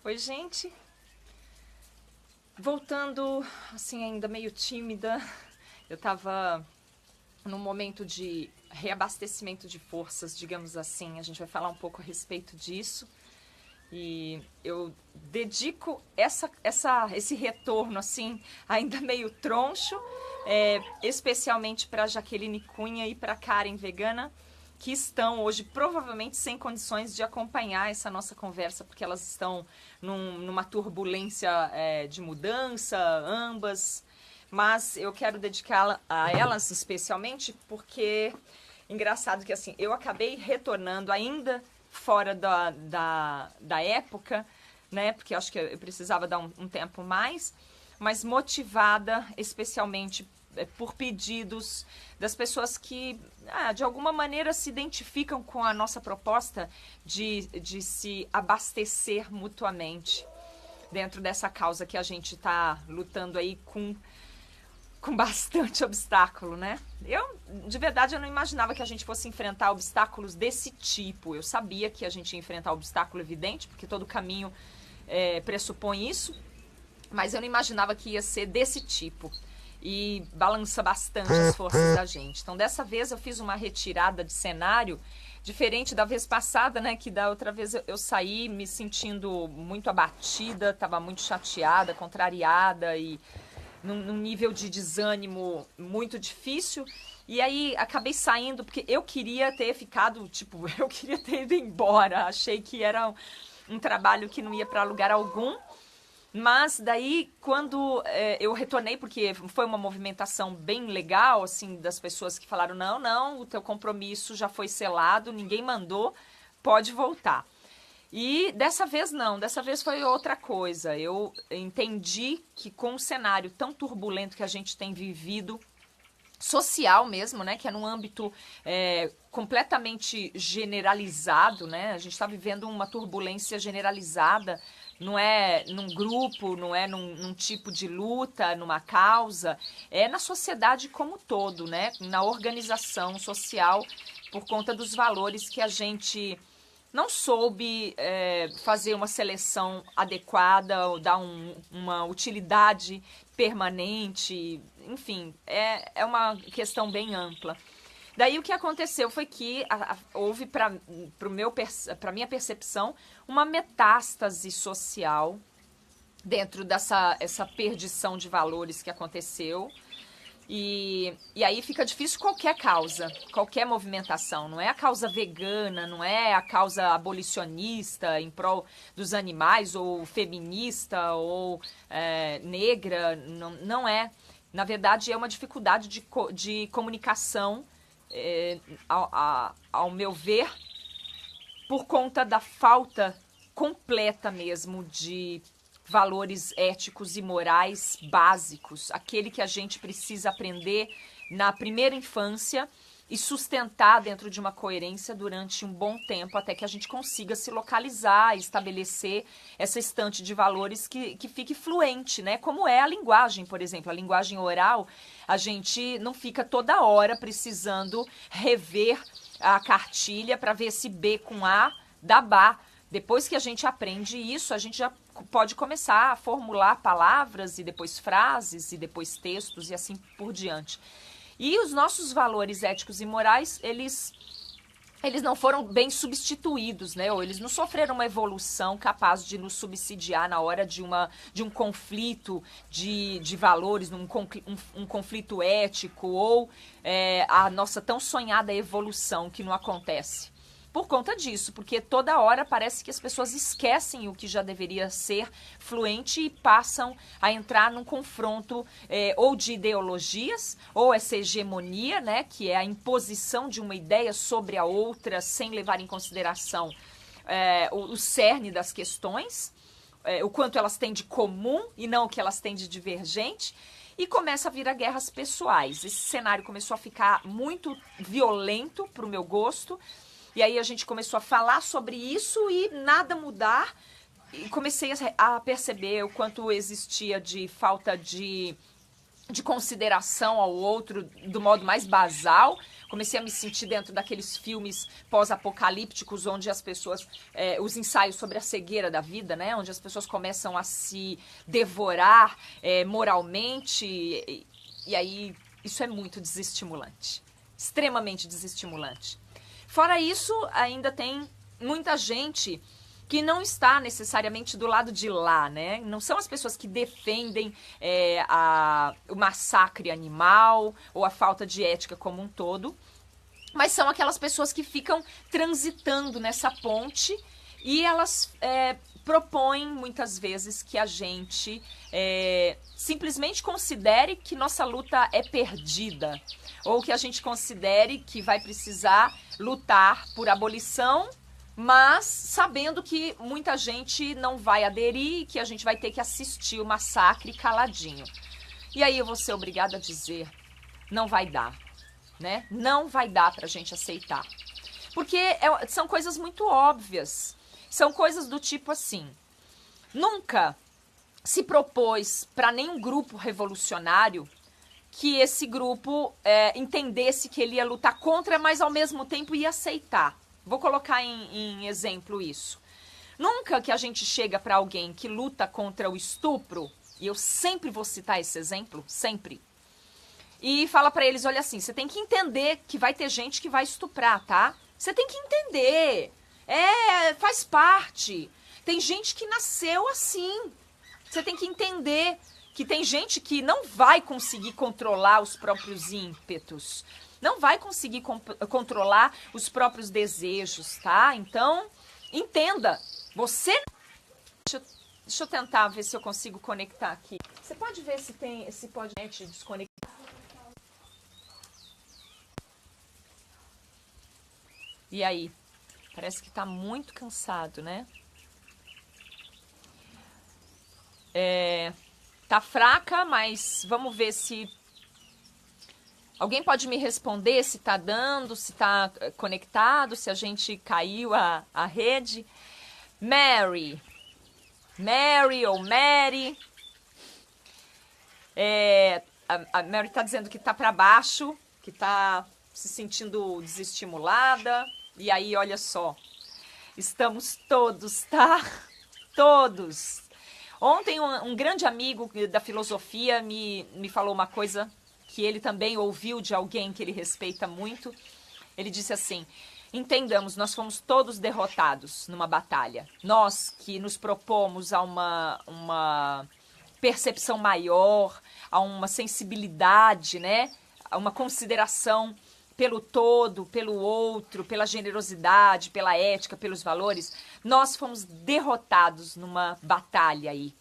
Oi, gente. Voltando, assim, ainda meio tímida. Eu tava num momento de reabastecimento de forças, digamos assim. A gente vai falar um pouco a respeito disso. E eu dedico esse retorno, assim, ainda meio troncho, especialmente para Jaqueline Cunha e para Karen Vegana, que estão hoje provavelmente sem condições de acompanhar essa nossa conversa, porque elas estão numa turbulência de mudança, ambas. Mas eu quero dedicá-la a elas especialmente porque, engraçado que assim, eu acabei retornando ainda fora da época, né? Porque eu acho que eu precisava dar um tempo mais, mas motivada especialmente por pedidos das pessoas que, de alguma maneira, se identificam com a nossa proposta de se abastecer mutuamente dentro dessa causa que a gente está lutando aí com bastante obstáculo, né? De verdade, eu não imaginava que a gente fosse enfrentar obstáculos desse tipo. Eu sabia que a gente ia enfrentar obstáculo evidente, porque todo caminho pressupõe isso, mas eu não imaginava que ia ser desse tipo. E balança bastante as forças da gente. Então, dessa vez, eu fiz uma retirada de cenário, diferente da vez passada, né? Que da outra vez eu saí me sentindo muito abatida, estava muito chateada, contrariada e num nível de desânimo muito difícil. E aí acabei saindo porque eu queria ter ficado, eu queria ter ido embora. Achei que era um trabalho que não ia para lugar algum. Mas daí, quando eu retornei, porque foi uma movimentação bem legal, assim, das pessoas que falaram, não, o teu compromisso já foi selado, ninguém mandou, pode voltar. E dessa vez não, dessa vez foi outra coisa. Eu entendi que com um cenário tão turbulento que a gente tem vivido, social mesmo, né, que é num âmbito completamente generalizado, né, a gente está vivendo uma turbulência generalizada, não é num grupo, não é num tipo de luta, numa causa, é na sociedade como um todo, né, na organização social, por conta dos valores que a gente não soube fazer uma seleção adequada ou dar uma utilidade permanente, enfim, é uma questão bem ampla. Daí o que aconteceu foi que houve, para minha percepção, uma metástase social dentro essa perdição de valores que aconteceu. E aí fica difícil qualquer causa, qualquer movimentação. Não é a causa vegana, não é a causa abolicionista em prol dos animais, ou feminista, ou negra, não é. Na verdade, é uma dificuldade de comunicação, ao meu ver, por conta da falta completa mesmo de valores éticos e morais básicos, aquele que a gente precisa aprender na primeira infância e sustentar dentro de uma coerência durante um bom tempo, até que a gente consiga se localizar e estabelecer essa estante de valores que fique fluente, né? Como é a linguagem, por exemplo. A linguagem oral, a gente não fica toda hora precisando rever a cartilha para ver se B com A dá Bá. Depois que a gente aprende isso, a gente já pode começar a formular palavras e depois frases e depois textos e assim por diante. E os nossos valores éticos e morais, eles não foram bem substituídos, né? Ou eles não sofreram uma evolução capaz de nos subsidiar na hora de um conflito de valores, um conflito ético, ou a nossa tão sonhada evolução que não acontece. Por conta disso, porque toda hora parece que as pessoas esquecem o que já deveria ser fluente e passam a entrar num confronto ou de ideologias, ou essa hegemonia, né, que é a imposição de uma ideia sobre a outra sem levar em consideração o cerne das questões, o quanto elas têm de comum e não o que elas têm de divergente. E começa a vir a guerras pessoais. Esse cenário começou a ficar muito violento para o meu gosto. E aí a gente começou a falar sobre isso e nada mudar. E comecei a perceber o quanto existia de falta de de consideração ao outro do modo mais basal. Comecei a me sentir dentro daqueles filmes pós-apocalípticos onde as pessoas, os ensaios sobre a cegueira da vida, né? Onde as pessoas começam a se devorar moralmente e aí isso é muito desestimulante, extremamente desestimulante. Fora isso, ainda tem muita gente que não está necessariamente do lado de lá, né? Não são as pessoas que defendem o massacre animal ou a falta de ética como um todo, mas são aquelas pessoas que ficam transitando nessa ponte e elas propõem muitas vezes que a gente simplesmente considere que nossa luta é perdida ou que a gente considere que vai precisar lutar por abolição, mas sabendo que muita gente não vai aderir e que a gente vai ter que assistir o massacre caladinho. E aí eu vou ser obrigada a dizer, não vai dar, né? Não vai dar pra gente aceitar. Porque são coisas muito óbvias. São coisas do tipo assim, nunca se propôs para nenhum grupo revolucionário que esse grupo entendesse que ele ia lutar contra, mas ao mesmo tempo ia aceitar. Vou colocar em exemplo isso. Nunca que a gente chega para alguém que luta contra o estupro, e eu sempre vou citar esse exemplo, sempre, e fala para eles, olha assim, você tem que entender que vai ter gente que vai estuprar, tá? Você tem que entender, faz parte. Tem gente que nasceu assim, você tem que entender que tem gente que não vai conseguir controlar os próprios ímpetos, não vai conseguir controlar os próprios desejos, tá? Então, entenda, você... Deixa eu tentar ver se eu consigo conectar aqui. Você pode ver se tem esse podcast desconectado? E aí? Parece que tá muito cansado, né? Tá fraca, mas vamos ver se... Alguém pode me responder se tá dando, se tá conectado, se a gente caiu a rede. Mary ou Mary. A Mary tá dizendo que tá para baixo, que tá se sentindo desestimulada. E aí, olha só, estamos todos, tá? Todos. Ontem um grande amigo da filosofia me falou uma coisa que ele também ouviu de alguém que ele respeita muito. Ele disse assim, entendamos, nós fomos todos derrotados numa batalha. Nós que nos propomos a uma percepção maior, a uma sensibilidade, né? A uma consideração pelo todo, pelo outro, pela generosidade, pela ética, pelos valores. Nós fomos derrotados numa batalha aí,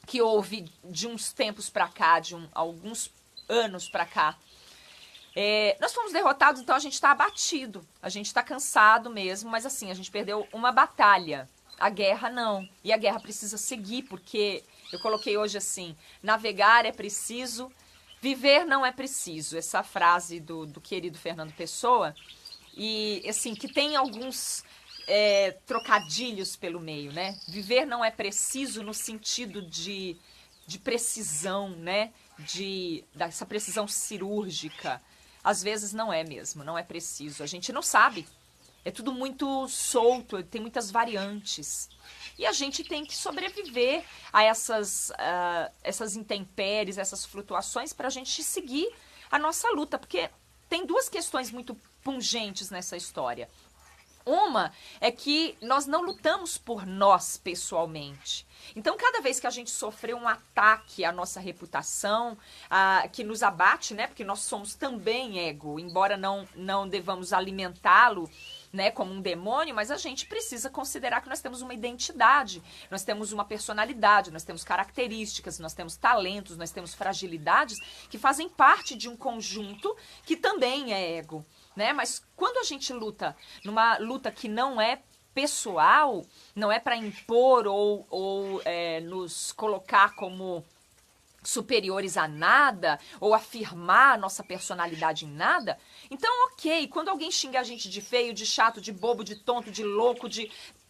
que houve de uns tempos para cá, alguns anos para cá. Nós fomos derrotados, então a gente está abatido, a gente está cansado mesmo, mas assim, a gente perdeu uma batalha. A guerra não. E a guerra precisa seguir, porque eu coloquei hoje assim, navegar é preciso, viver não é preciso. Essa frase do querido Fernando Pessoa, e assim, que tem alguns trocadilhos pelo meio, né? Viver não é preciso no sentido de precisão, né? Dessa precisão cirúrgica. Às vezes não é mesmo, não é preciso. A gente não sabe. É tudo muito solto, tem muitas variantes. E a gente tem que sobreviver a essas intempéries, essas flutuações, para a gente seguir a nossa luta. Porque tem duas questões muito pungentes nessa história. Uma é que nós não lutamos por nós pessoalmente. Então, cada vez que a gente sofreu um ataque à nossa reputação, que nos abate, né? Porque nós somos também ego, embora não devamos alimentá-lo, né, como um demônio, mas a gente precisa considerar que nós temos uma identidade, nós temos uma personalidade, nós temos características, nós temos talentos, nós temos fragilidades que fazem parte de um conjunto que também é ego. Né? Mas quando a gente luta numa luta que não é pessoal, não é para impor ou nos colocar como superiores a nada, ou afirmar nossa personalidade em nada, então ok, quando alguém xinga a gente de feio, de chato, de bobo, de tonto, de louco,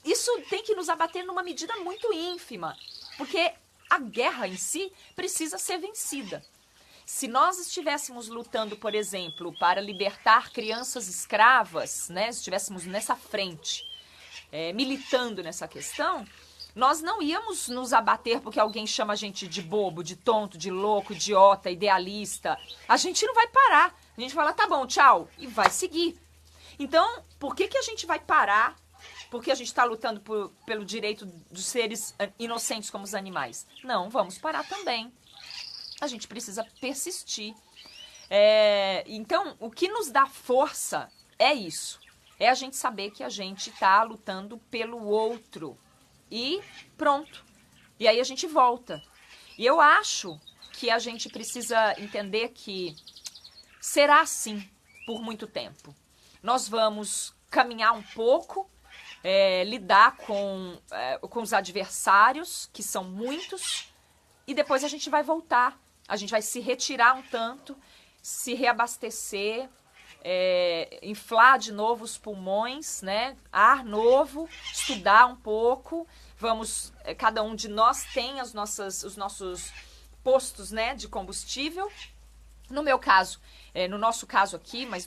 isso tem que nos abater numa medida muito ínfima, porque a guerra em si precisa ser vencida. Se nós estivéssemos lutando, por exemplo, para libertar crianças escravas, né, se estivéssemos nessa frente, militando nessa questão, nós não íamos nos abater porque alguém chama a gente de bobo, de tonto, de louco, idiota, idealista. A gente não vai parar. A gente fala, tá bom, tchau, e vai seguir. Então, por que a gente vai parar? Porque a gente está lutando pelo direito dos seres inocentes como os animais. Não, vamos parar também. A gente precisa persistir. Então, o que nos dá força é isso. É a gente saber que a gente está lutando pelo outro. E pronto. E aí a gente volta. E eu acho que a gente precisa entender que será assim por muito tempo. Nós vamos caminhar um pouco, lidar com os adversários, que são muitos, e depois a gente vai voltar. A gente vai se retirar um tanto, se reabastecer, inflar de novo os pulmões, né? Ar novo, estudar um pouco. Vamos, cada um de nós tem os nossos postos, né, de combustível. No meu caso, no nosso caso aqui, mas